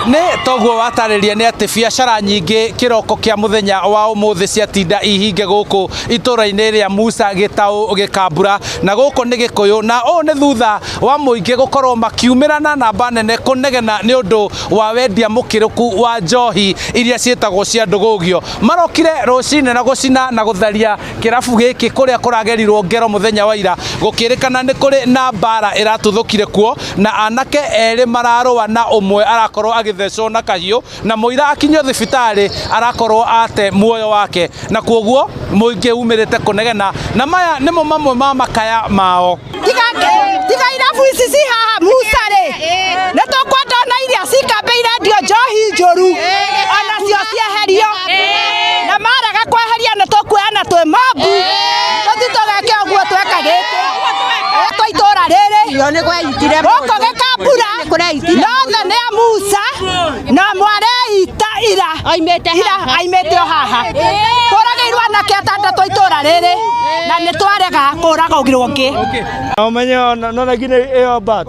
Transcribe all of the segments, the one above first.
Nĩ toguo watarĩria nĩ atĩ biacara nyingĩ kĩroko kĩa mũthenya wa ũmũthĩ ciatinda ihinge gũkũ itũra-inĩ rĩa Musa Gĩtaũ Gĩkambura na gũkũ nĩ Gĩkũyũ, na ũũ nĩ thutha wa mũingĩ gũkorwo makiumĩra na namba nene kũnegena nĩ ũndũ wa wendia mũkĩrũku wa njohi iria ciĩtagwo cia ndũgũgio. Marokire rũcinĩ na gũcina na gũtharia kĩrabu gĩkĩ kũrĩa kũragerirwo ngero mũthenya wa ira, gũkĩrĩkana nĩ kũrĩ na mbara ĩratuthũkire kuo na anake erĩ mararũa na ũmwe arakorwo agĩthecwo na kahiũ na mũira akinyio thibitarĩ arakorwo ate muoyo wake, na kuoguo mũingĩ umĩrĩte kũnegena na maya nĩmo mamwe ma makaya mao. Tiga irabu ici ci haha Musa-rĩ, nĩ tũkwenda na iria cikambeire ndio njohi njũru onacio cieherio, na marega kweheria nĩ tũkuoyana twĩ mobu tũthi tũgeke ũguo tweka gĩkĩ twa itũra rĩrĩ gũkũ Gĩkambura nothe nĩ a Musa na mwareita ira aimĩte o haha kũragĩirwo anake atandatũ itũra rĩrĩ na nĩ twarega kũraga ũngĩ umenye nona nginya ĩyo mba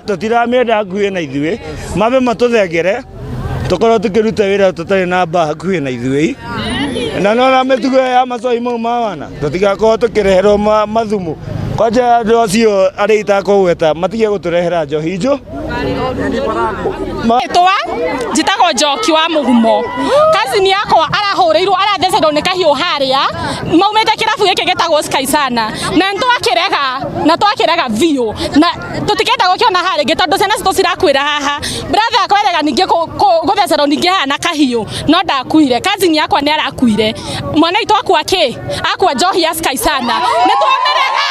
tũtiramĩenda hakuhĩ na ithuĩ, mabe matũthengere tũkorwo tũkĩruta wĩra tũtarĩ na mba hakuhĩ na ithuĩ, na nona mĩtugo ya macoi mau mawana tũtigakorwo tũkĩreherwo mathumu kwanja andũ acio arĩa itakũgweta matige gũtũrehera njohi njũ. Twa njitagwo Njoki wa Mũgumo, kazini yakwa arahũrĩirwo aratheceirwo nĩ kahiũ harĩa maumĩte kĩrabu gĩkĩ gĩtagwo Sky Sana na twakĩrega biũ na tũtikenda gũkĩona harĩa tondũ ciana citũ cirakuĩra haha. Brother akwa erega ningĩ gũthecerwo ningĩ haha na kahiũ no ndakuire, kazini yakwa nĩ arakuire, mwana witũ akua kĩ akua njohi ya Sky Sana nĩ twamerega.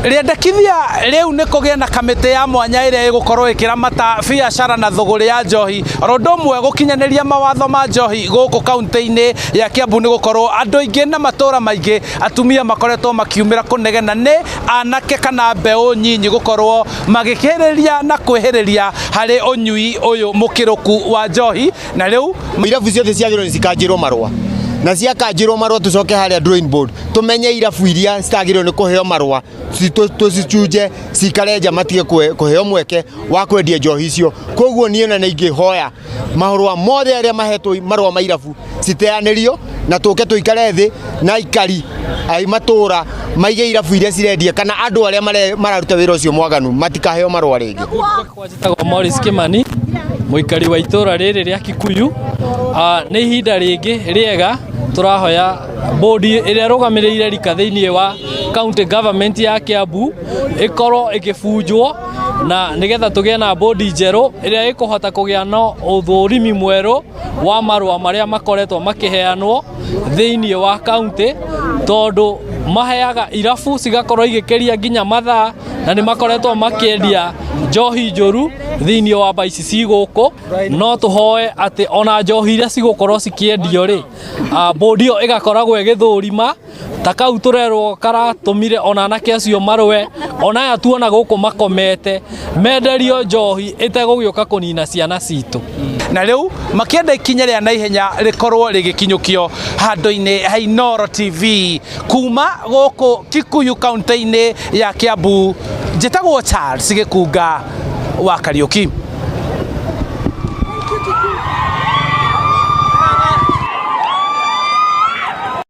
Rĩendekithia rĩu nĩ kũgĩa na kamĩtĩ ya mwanya ĩrĩa ĩgũkorwo ĩkĩramata biacara na thũgũrĩ ya njohi, oro ũndũ ũmwe gũkinyanĩria mawatho ma njohi gũkũ kaunti-inĩ ya Kiambu, nĩ gũkorwo andũ aingĩ na matũra maingĩ atumia makoretwo makiumĩra kũnegena nĩ anake kana mbeũ nyinyi gũkorwo magĩkĩrĩria na kwĩhĩrĩria harĩ ũnyui ũyũ mũkĩrũku wa njohi. Na rĩu irabu ciothe ciagĩrĩirwo nĩ cikanjĩrwo marũa na ciakanjĩrwo marũa tũcoke harĩa drawing board tũmenye irabu iria citagĩrĩirwo nĩ kũheo marũa tũcicunje cikare nja matige kũheo mweke wa kwendia njohi icio. Koguo niĩ na ingĩhoya marũa mothe arĩa mahetwo marũa ma irabu citeanĩrio na tũke tũikare thĩ na ikari ai matũra maige irabu iria cirendia kana andũ arĩa mararuta wĩra ũcio mwaganu matikaheo marũa rĩngĩ. Njĩtagwo Morris Kimani, mũikari wa itũra rĩrĩ rĩa Kikuyu. Nĩ ihinda rĩngĩ rĩega tũrahoya bodi ĩrĩa rũgamĩrĩire rika thĩinĩ wa county government ya Kiambu ĩkorwo ĩkĩbunjwo na nĩgetha tũgĩe na bodi njerũ ĩrĩa ĩkũhota kũgĩa na ũthũrimi mwerũ wa marũa marĩa makoretwo makĩheanwo thĩinĩ wa county, tondũ maheaga irabu cigakorwo igĩkĩria nginya mathaa na nĩ makoretwo makĩendia njohi njũru thĩinĩ wa mba ici cigũkũ. No tũhoe atĩ ona njohi iria cigũkorwo cikĩendio rĩ, bodi ĩyo ĩgakoragwo ĩgĩthũrima ta kau tũrerwo karatũmire ona anake acio marũe ona aya tuona gũkũ makomete menderio njohi ĩtegũgĩũka kũnina ciana citũ. Na rĩu makĩenda ikinya rĩa naihenya rĩkorwo rĩgĩkinyũkio handũ-inĩ ha Inooro TV kuma gũkũ Kikuyu kaunti-inĩ ya Kiambu. Njĩtagwo Charles Gĩkunga wa Kariũki.